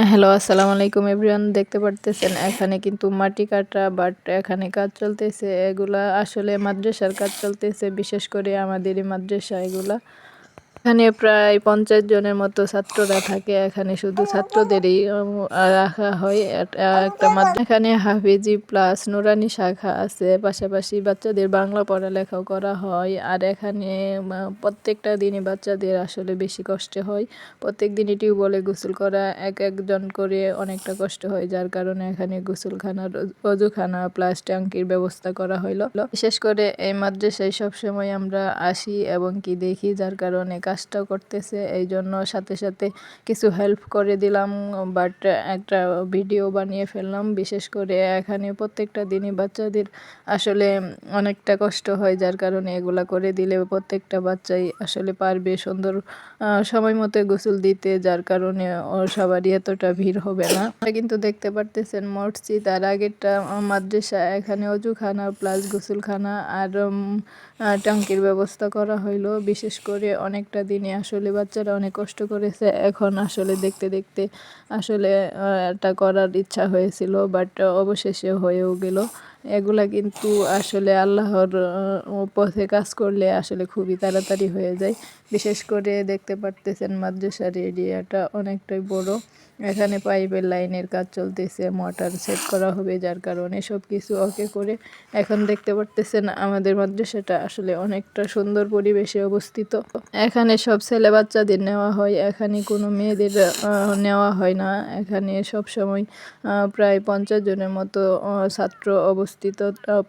Hello, আসসালামু আলাইকুম everyone. দেখতে পারতেছেন এখানে কিন্তু মাটি কাটা, বাট এখানে কাজ চলতেছে। এগুলা আসলে মাদ্রাসার কাজ চলতেছে, বিশেষ করে আমাদেরই মাদ্রাসা এগুলা। এখানে প্রায় 50 জনের মতো ছাত্ররা থাকে। এখানে শুধু ছাত্রদেরই রাখা হয়। একটা এখানে হাফেজি প্লাস নুরানি শাখা আছে। পাশাপাশি বাচ্চাদের বাংলা পড়ালেখাও করা হয়। আর এখানে প্রত্যেকটা দিনই বাচ্চাদের আসলে বেশি কষ্ট হয়। প্রত্যেক দিনই টিউবওয়েলে গোসল করা একজন করে অনেকটা কষ্ট হয়, যার কারণে এখানে গোসলখানার অজুখানা প্লাস ট্যাঙ্কির ব্যবস্থা করা হইল। বিশেষ করে এই মাদ্রাসায় সবসময় আমরা আসি এবং কি দেখি, যার কারণে কাজটাও করতেছে। এই জন্য সাথে সাথে কিছু হেল্প করে দিলাম, বাট একটা ভিডিও বানিয়ে ফেললাম। বিশেষ করে এখানে প্রত্যেকটা দিনই বাচ্চাদের আসলে অনেকটা কষ্ট হয়, যার কারণে এগুলা করে দিলে প্রত্যেকটা বাচ্চাই আসলে পারবে সুন্দর সময় মতো গোসল দিতে, যার কারণে সবারই এতটা ভিড় হবে না। কিন্তু দেখতে পারতেছেন মসজিদ আর আগেরটা মাদ্রাসা। এখানে অজুখানা প্লাস গোসলখানা আর ট্যাঙ্কির ব্যবস্থা করা হইলো। বিশেষ করে অনেকটা দিনে আসলে বাচ্চারা অনেক কষ্ট করেছে। এখন আসলে দেখতে দেখতে আসলে এটা করার ইচ্ছা হয়েছিল, বাট অবশেষে হয়েও গেল। এগুলা কিন্তু আসলে আল্লাহর পথে কাজ করলে আসলে খুবই তাড়াতাড়ি হয়ে যায়। বিশেষ করে দেখতে পারতেছেন মাদ্রাসার এরিয়াটা অনেকটাই বড়। এখানে পাইপের লাইনের কাজ চলতেছে, মোটর সেট করা হবে, যার কারণে সব কিছু ওকে করে এখন দেখতে পারতেছেন আমাদের মাদ্রাসাটা আসলে অনেকটা সুন্দর পরিবেশে অবস্থিত। এখানে সব ছেলে বাচ্চাদের নেওয়া হয়, এখানে কোনো মেয়েদের নেওয়া হয় না। এখানে সব সময় প্রায় 50 জনের মতো ছাত্র অবস্থিত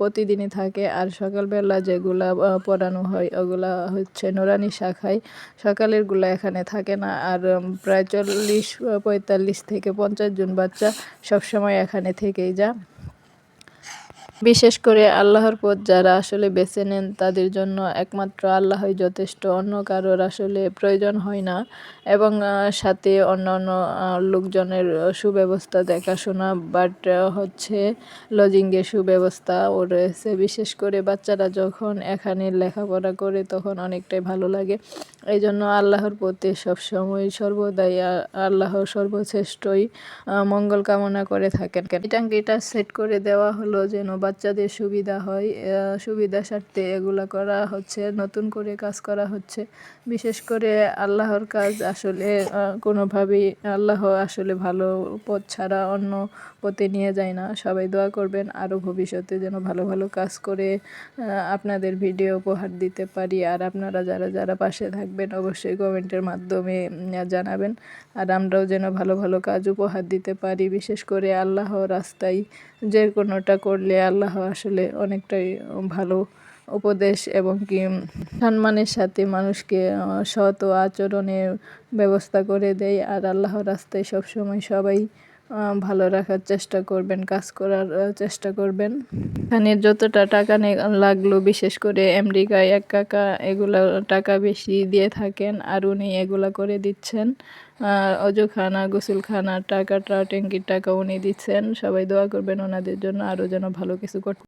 প্রতিদিনই থাকে। আর সকালবেলা যেগুলা পড়ানো হয় ওগুলা হচ্ছে নুরানি শাখায়। সকালেরগুলো এখানে থাকে না। আর প্রায় 45 থেকে 50 জন বাচ্চা সবসময় এখানে থেকেই যায়। বিশেষ করে আল্লাহর পথ যারা আসলে বেছে নেন তাদের জন্য একমাত্র আল্লাহই যথেষ্ট, অন্য কারোর আসলে প্রয়োজন হয় না। এবং সাথে অন্যান্য লোকজনের সুব্যবস্থা দেখাশোনা, বাট হচ্ছে লজিংয়ের সুব্যবস্থাও রয়েছে। বিশেষ করে বাচ্চারা যখন এখানে লেখাপড়া করে তখন অনেকটাই ভালো লাগে। এই জন্য আল্লাহর প্রতি সবসময় সর্বদাই আল্লাহর সর্বশ্রেষ্ঠই মঙ্গল কামনা করে থাকেন। ট্যাঙ্কিটা সেট করে দেওয়া হলো যেন বাচ্চাদের সুবিধা হয়, সুবিধা স্বার্থে এগুলা করা হচ্ছে, নতুন করে কাজ করা হচ্ছে। বিশেষ করে আল্লাহর কাজ আসলে কোনোভাবেই আল্লাহ আসলে ভালো পথ ছাড়া অন্য পথে নিয়ে যায় না। সবাই দোয়া করবেন আরও ভবিষ্যতে যেন ভালো ভালো কাজ করে আপনাদের ভিডিও উপহার দিতে পারি। আর আপনারা যারা যারা পাশে থাকবেন অবশ্যই কমেন্টের মাধ্যমে জানাবেন। আর আমরাও যেন ভালো ভালো কাজ উপহার দিতে পারি। বিশেষ করে আল্লাহ রাস্তায় যে কোনোটা করলে আল্লাহ আসলে অনেকটাই ভালো উপদেশ এবং কি সম্মানের সাথে মানুষকে সৎ ও আচরণের ব্যবস্থা করে দেয়। আর আল্লাহ রাস্তায় সবসময় সবাই ভালো রাখার চেষ্টা করবেন, কাজ করার চেষ্টা করবেন। এখানে যতটা টাকা লাগলো, বিশেষ করে আমেরিকায় এক কাকা এগুলা টাকা বেশি দিয়ে থাকেন, আর উনি এগুলা করে দিচ্ছেন। অজুখানা গোসলখানা টাকাটা ট্যাঙ্কির টাকা উনি দিচ্ছেন। সবাই দোয়া করবেন ওনাদের জন্য, আরও যেন ভালো কিছু করতে